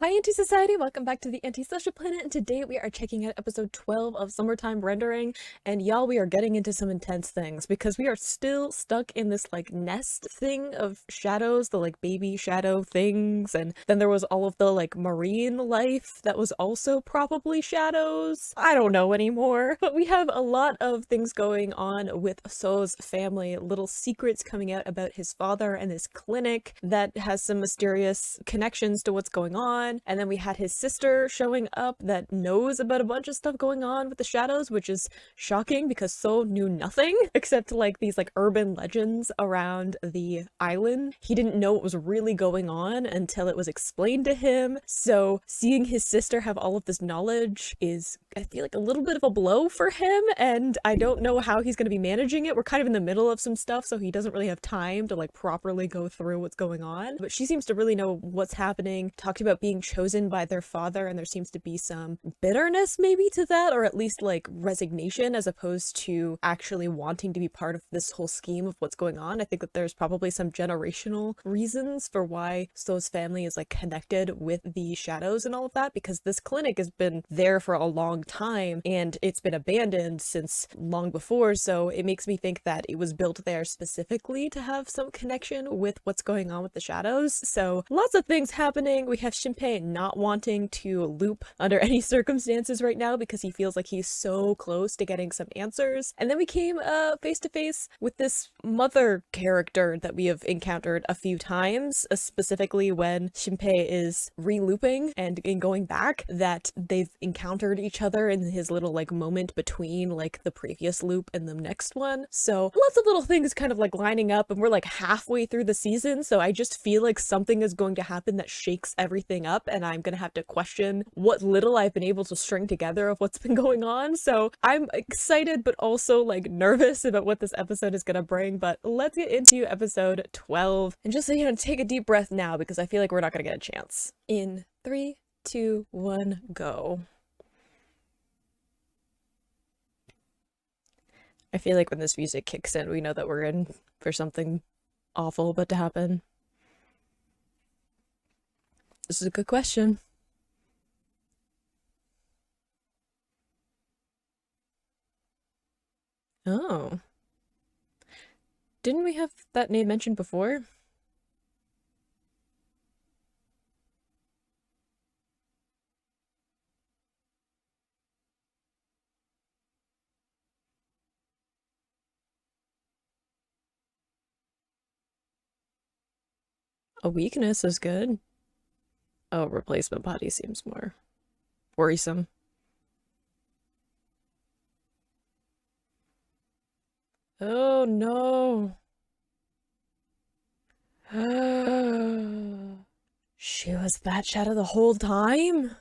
Hi, Anti-Society! Welcome back to the Anti-Social Planet, and today we are checking out episode 12 of Summertime Rendering, and y'all, we are getting into some intense things, because we are still stuck in this, like, nest thing of shadows, the, like, baby shadow things, and then there was all of the, like, marine life that was also probably shadows. I don't know anymore. But we have a lot of things going on with So's family, little secrets coming out about his father and this clinic that has some mysterious connections to what's going on. And then we had his sister showing up that knows about a bunch of stuff going on with the shadows, which is shocking because So knew nothing except like these like urban legends around the island. He didn't know what was really going on until it was explained to him. So seeing his sister have all of this knowledge is, I feel like, a little bit of a blow for him, and I don't know how he's going to be managing it. We're kind of in the middle of some stuff, so he doesn't really have time to like properly go through what's going on. But she seems to really know what's happening, talked about being chosen by their father, and there seems to be some bitterness maybe to that, or at least like resignation as opposed to actually wanting to be part of this whole scheme of what's going on. I think that there's probably some generational reasons for why So's family is like connected with the shadows and all of that, because this clinic has been there for a long time and it's been abandoned since long before, so it makes me think that it was built there specifically to have some connection with what's going on with the shadows. So lots of things happening. We have Shinpei not wanting to loop under any circumstances right now because he feels like he's so close to getting some answers. And then we came face to face with this mother character that we have encountered a few times, specifically when Shinpei is re-looping and in going back, that they've encountered each other in his little like moment between like the previous loop and the next one. So lots of little things kind of like lining up, and we're like halfway through the season, so I just feel like something is going to happen that shakes everything up, and I'm gonna have to question what little I've been able to string together of what's been going on. So I'm excited but also like nervous about what this episode is gonna bring. But let's get into episode 12 and just, you know, take a deep breath now because I feel like we're not gonna get a chance. In 3, 2, 1, go. I feel like when this music kicks in, we know that we're in for something awful about to happen. This is a good question. Oh. Didn't we have that name mentioned before? A weakness is good. Oh, replacement body seems more worrisome. Oh no. She was that shadow the whole time?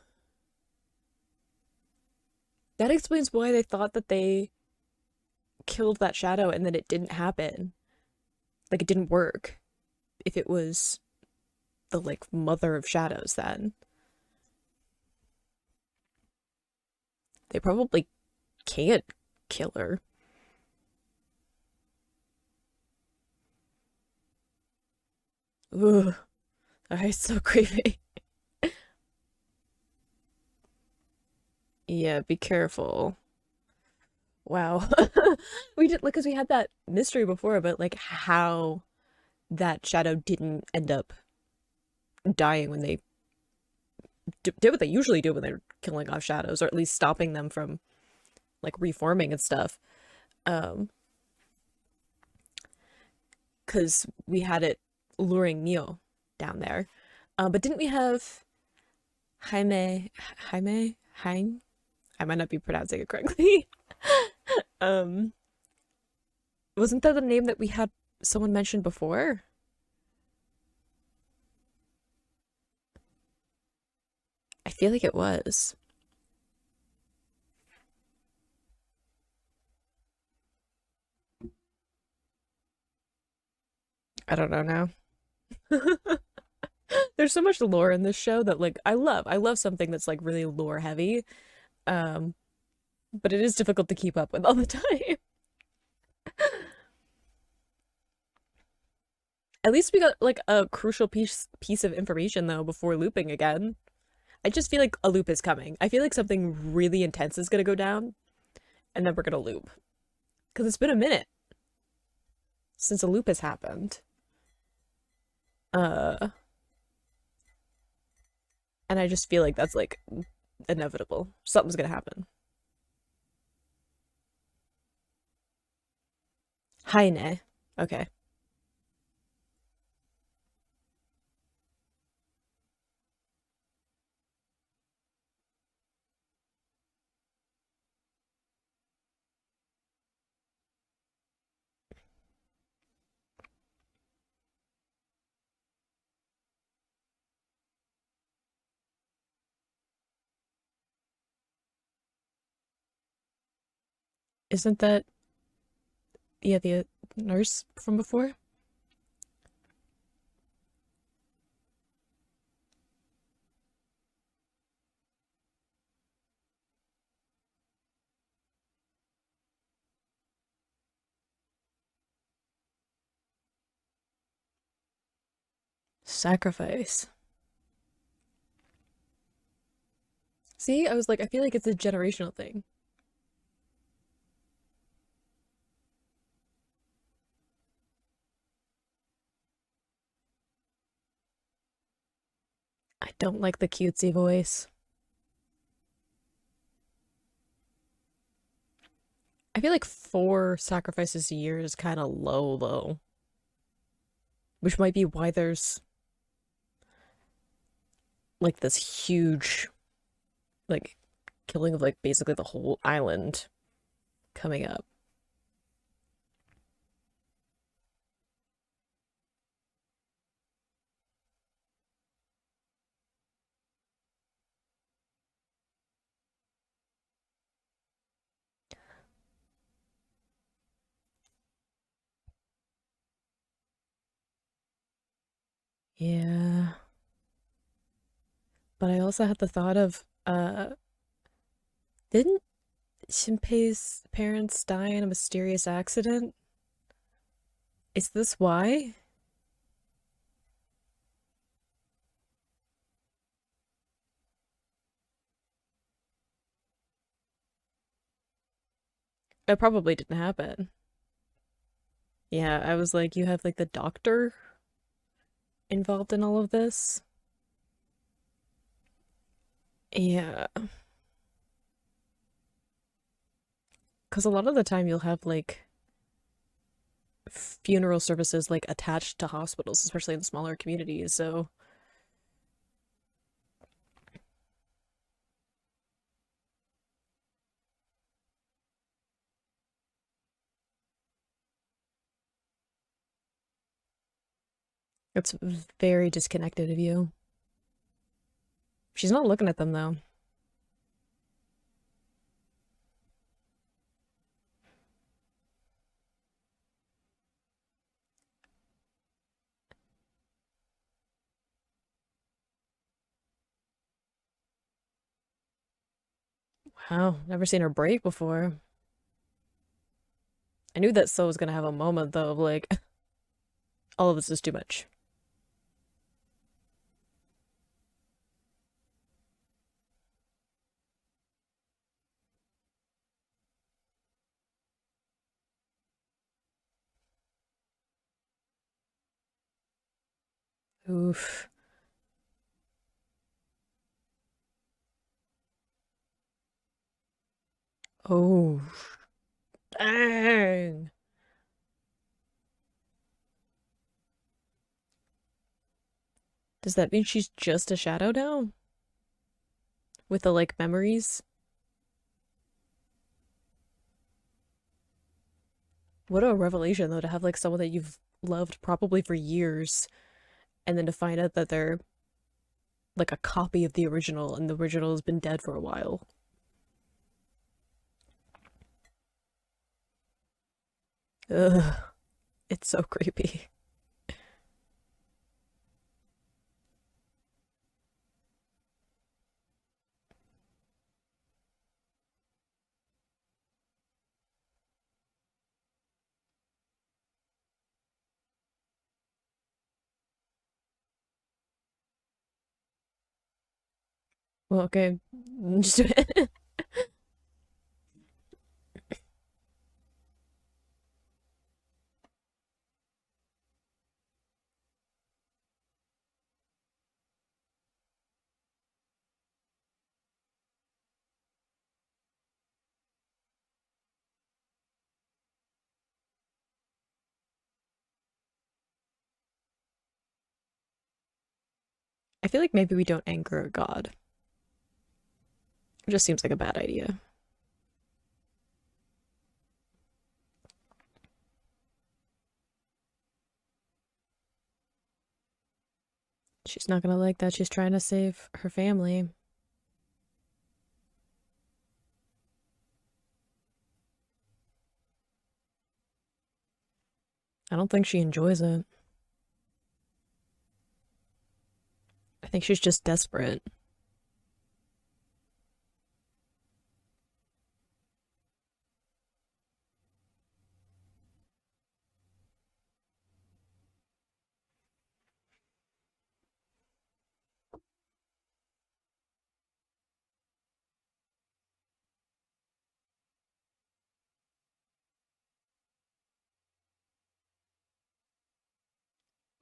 That explains why they thought that they killed that shadow and then it didn't happen. Like, it didn't work. If it was the, like, mother of shadows, then. They probably can't kill her. Ooh. Alright, so creepy. Yeah, be careful. Wow. We did, because we had that mystery before about, like, how that shadow didn't end up dying when they did what they usually do when they're killing off shadows, or at least stopping them from, like, reforming and stuff. Because we had it luring Neo down there. But didn't we have Jaime? I might not be pronouncing it correctly. um, wasn't that the name that we had someone mentioned before? I feel like it was. I don't know now. There's so much lore in this show that like I love. I love something that's like really lore heavy. Um, but it is difficult to keep up with all the time. At least we got like a crucial piece of information though before looping again. I just feel like a loop is coming. I feel like something really intense is gonna go down, and then we're gonna loop. Because it's been a minute since a loop has happened. Uh, and I just feel like that's like inevitable. Something's gonna happen. Heine. Okay. Isn't that, yeah, the nurse from before? Sacrifice. See, I was like, I feel like it's a generational thing. I don't like the cutesy voice. I feel like 4 sacrifices a year is kind of low, though, which might be why there's like this huge, like, killing of like basically the whole island coming up. Yeah. But I also had the thought of, didn't Shinpei's parents die in a mysterious accident? Is this why? It probably didn't happen. Yeah, I was like, you have like the doctor involved in all of this. Yeah, because a lot of the time you'll have like funeral services like attached to hospitals, especially in smaller communities. So it's very disconnected of you. She's not looking at them though. Wow, never seen her break before. I knew that So was gonna have a moment though of like, all of this is too much. Oof. Oh, dang. Does that mean she's just a shadow now? With the like memories? What a revelation though to have like someone that you've loved probably for years and then to find out that they're like a copy of the original and the original has been dead for a while. Ugh, it's so creepy. Well, okay. Just do it. I feel like maybe we don't anger a god. It just seems like a bad idea. She's not gonna like that. She's trying to save her family. I don't think she enjoys it. I think she's just desperate.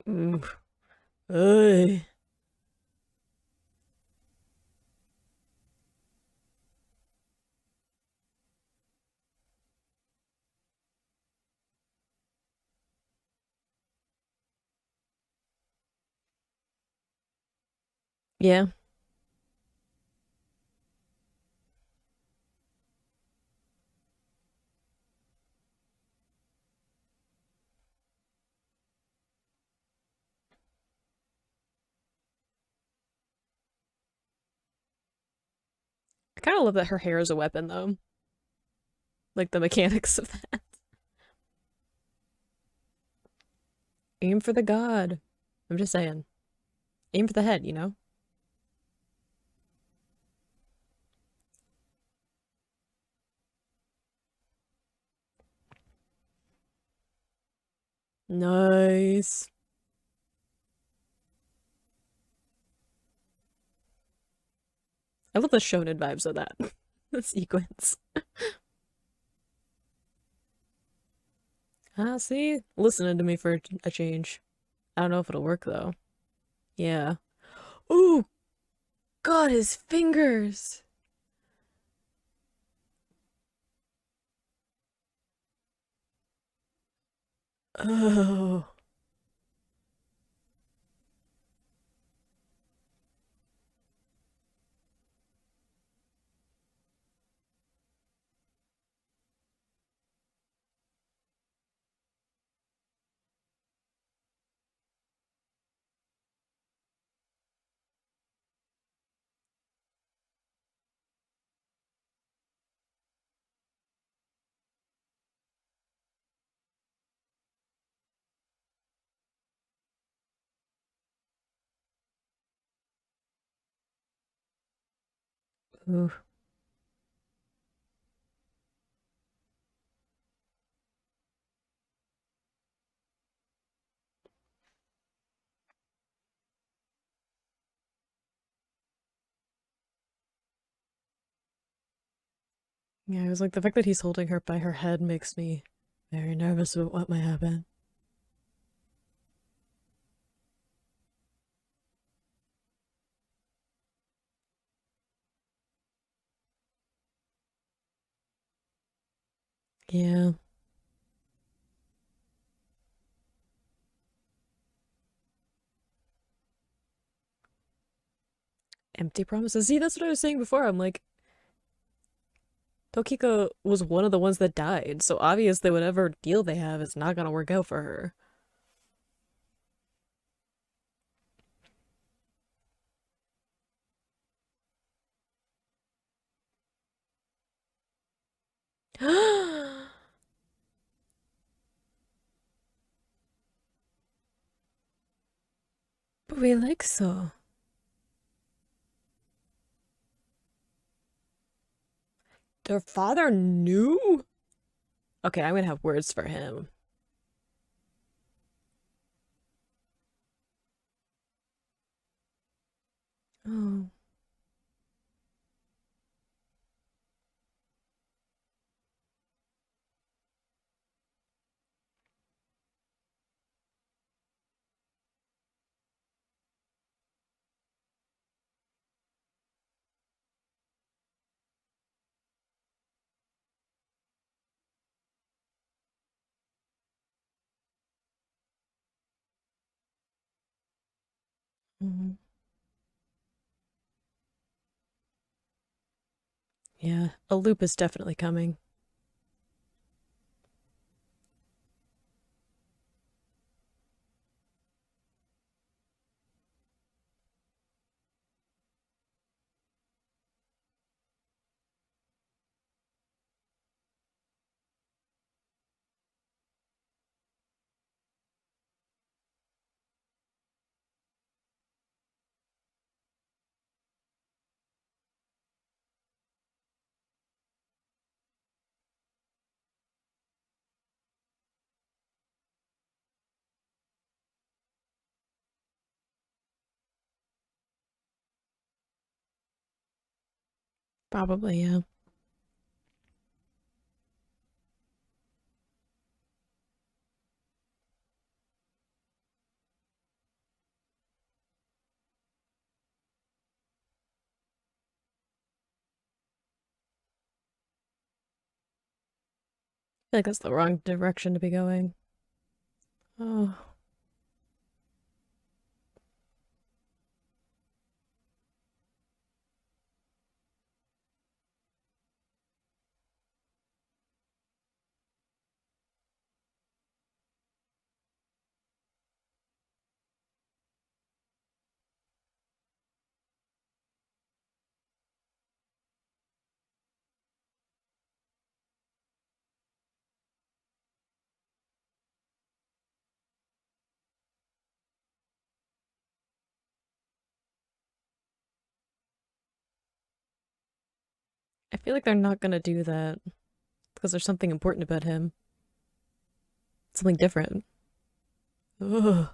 Ooh. Ugh. Yeah. I kind of love that her hair is a weapon, though. Like the mechanics of that. Aim for the god. I'm just saying. Aim for the head, you know? Nice. I love the shonen vibes of that sequence. Ah, see? Listening to me for a change. I don't know if it'll work, though. Yeah. Ooh, God, his fingers! Oh. Ooh. Yeah, I was like, the fact that he's holding her by her head makes me very nervous about what might happen. Yeah. Empty promises. See, that's what I was saying before. I'm like, Tokiko was one of the ones that died, so obviously whatever deal they have is not gonna work out for her. But we like so. Their father knew? Okay, I'm gonna have words for him. Oh. Mhm. Yeah, a loop is definitely coming. Probably, yeah. I feel like that's the wrong direction to be going. Oh, I feel like they're not gonna do that because there's something important about him. Something different. Ugh.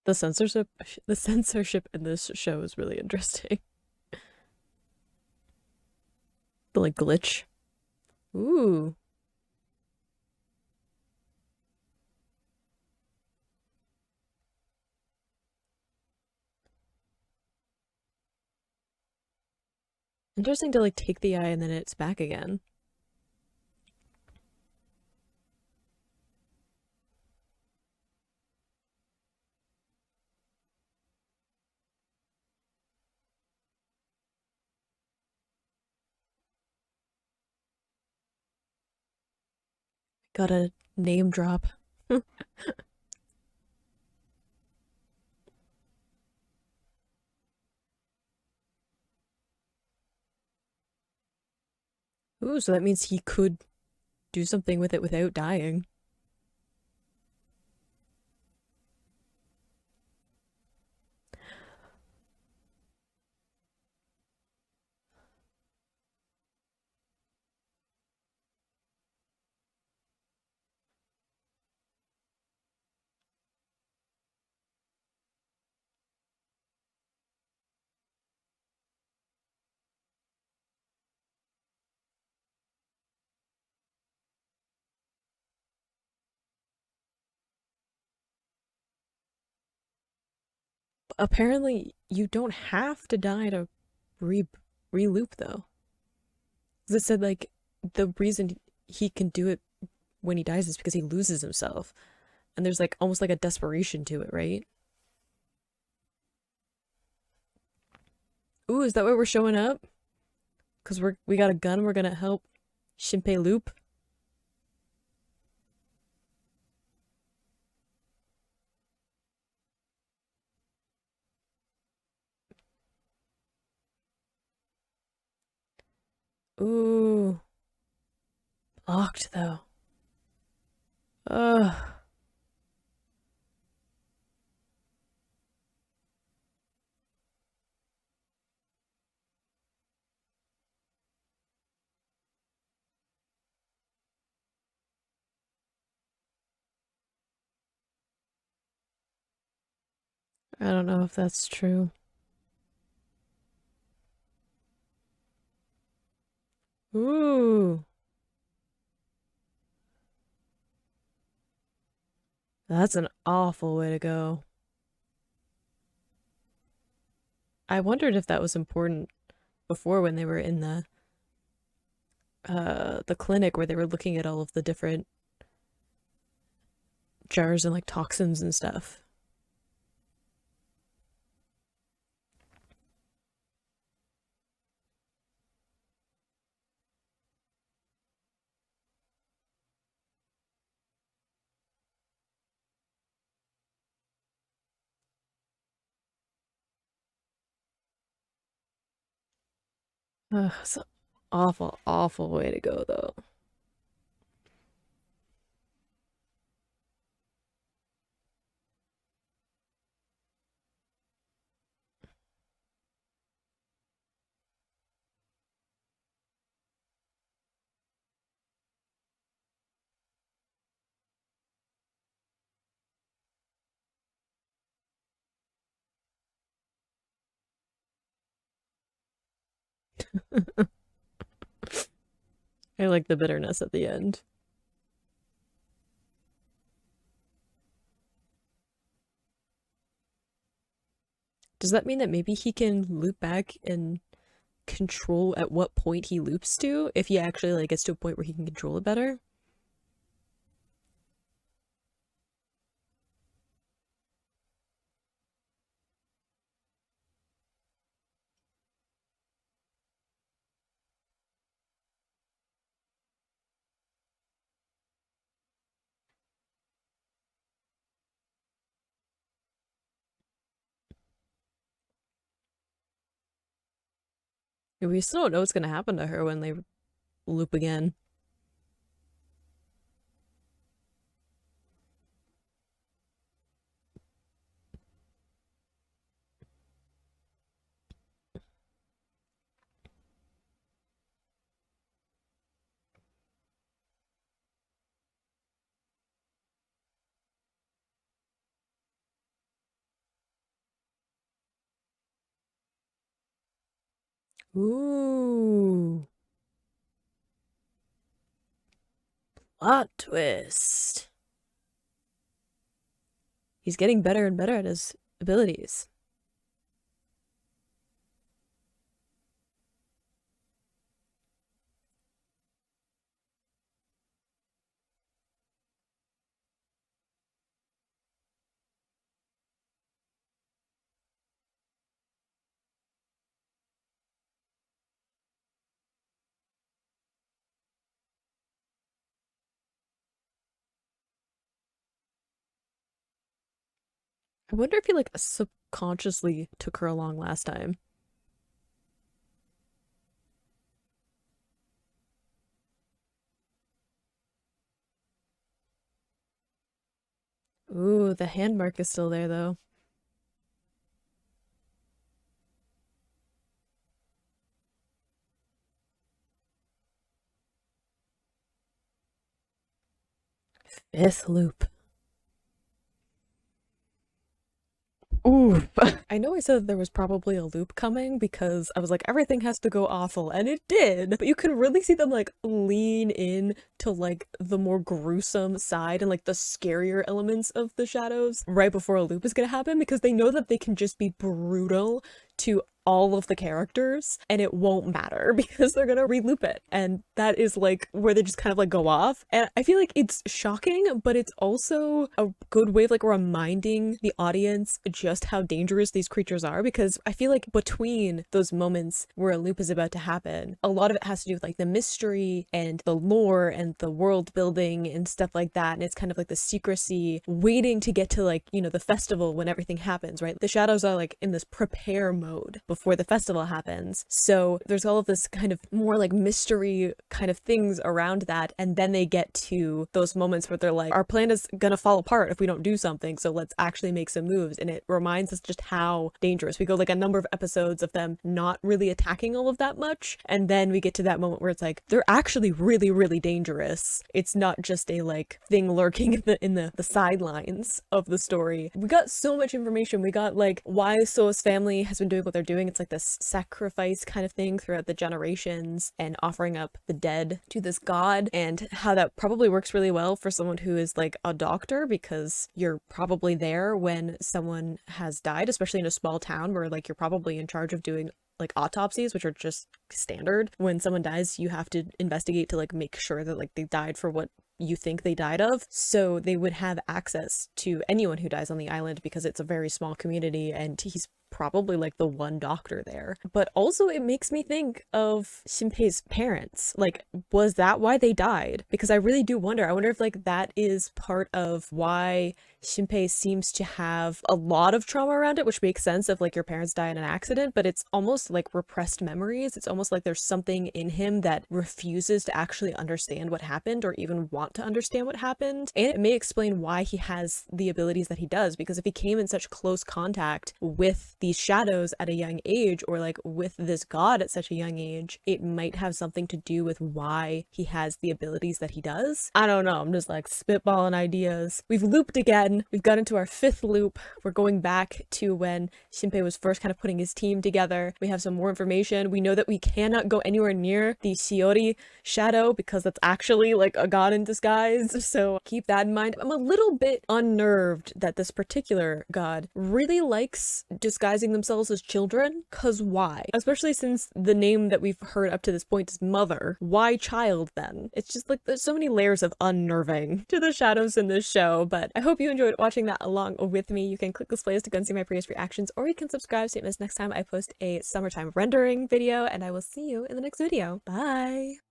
The censorship, the censorship in this show is really interesting. The like glitch. Ooh, interesting to like take the eye and then it's back again. Got a name drop. Ooh, so that means he could do something with it without dying. Apparently, you don't have to die to re re-loop though. 'Cause it said like the reason he can do it when he dies is because he loses himself, and there's like almost like a desperation to it, right? Ooh, is that why we're showing up? Because we got a gun. We're gonna help Shinpei loop. Ooh, locked though. Ugh. I don't know if that's true. Ooh, that's an awful way to go. I wondered if that was important before when they were in the clinic where they were looking at all of the different jars and like toxins and stuff. Ugh, it's an awful, awful way to go though. I like the bitterness at the end. Does that mean that maybe he can loop back and control at what point he loops to if he actually like gets to a point where he can control it better? We still don't know what's gonna happen to her when they loop again. Ooh, plot twist. He's getting better and better at his abilities. I wonder if he like subconsciously took her along last time. Ooh, the hand mark is still there though. Fifth loop. Ooh. I know I said that there was probably a loop coming because I was like, everything has to go awful, and it did. But you can really see them like lean in to like the more gruesome side and like the scarier elements of the shadows right before a loop is gonna happen because they know that they can just be brutal to all of the characters and it won't matter because they're gonna reloop it. And that is like where they just kind of like go off. And I feel like it's shocking, but it's also a good way of like reminding the audience just how dangerous these creatures are because I feel like between those moments where a loop is about to happen, a lot of it has to do with like the mystery and the lore and the world building and stuff like that. And it's kind of like the secrecy waiting to get to like, you know, the festival when everything happens, right? The shadows are like in this prepare mode before the festival happens. So there's all of this kind of more like mystery kind of things around that, and then they get to those moments where they're like, our plan is gonna fall apart if we don't do something, so let's actually make some moves. And it reminds us just how dangerous. We go like a number of episodes of them not really attacking all of that much, and then we get to that moment where it's like they're actually really, really dangerous. It's not just a like thing lurking in the sidelines of the story. We got so much information. We got like why Soa's family has been doing what they're doing. It's like this sacrifice kind of thing throughout the generations and offering up the dead to this god, and how that probably works really well for someone who is like a doctor, because you're probably there when someone has died, especially in a small town where like you're probably in charge of doing like autopsies, which are just standard. When someone dies, you have to investigate to like make sure that like they died for what you think they died of. So they would have access to anyone who dies on the island because it's a very small community, and he's probably like the one doctor there. But also it makes me think of Shinpei's parents. Like, was that why they died? Because I really do wonder. I wonder if like that is part of why Shinpei seems to have a lot of trauma around it, which makes sense if like your parents die in an accident, but it's almost like repressed memories. It's almost like there's something in him that refuses to actually understand what happened or even want to understand what happened. And it may explain why he has the abilities that he does, because if he came in such close contact with these shadows at a young age, or like with this god at such a young age, it might have something to do with why he has the abilities that he does. I don't know, I'm just like spitballing ideas. We've looped again. We've got into our 5th loop. We're going back to when Shinpei was first kind of putting his team together. We have some more information. We know that we cannot go anywhere near the Shiori shadow because that's actually like a god in disguise, so keep that in mind. I'm a little bit unnerved that this particular god really likes disguising themselves as children, cause why? Especially since the name that we've heard up to this point is Mother. Why child then? It's just like there's so many layers of unnerving to the shadows in this show, but I hope you enjoyed watching that along with me. You can click this playlist to go and see my previous reactions, or you can subscribe so you miss next time I post a summertime rendering video, and I will see you in the next video. Bye!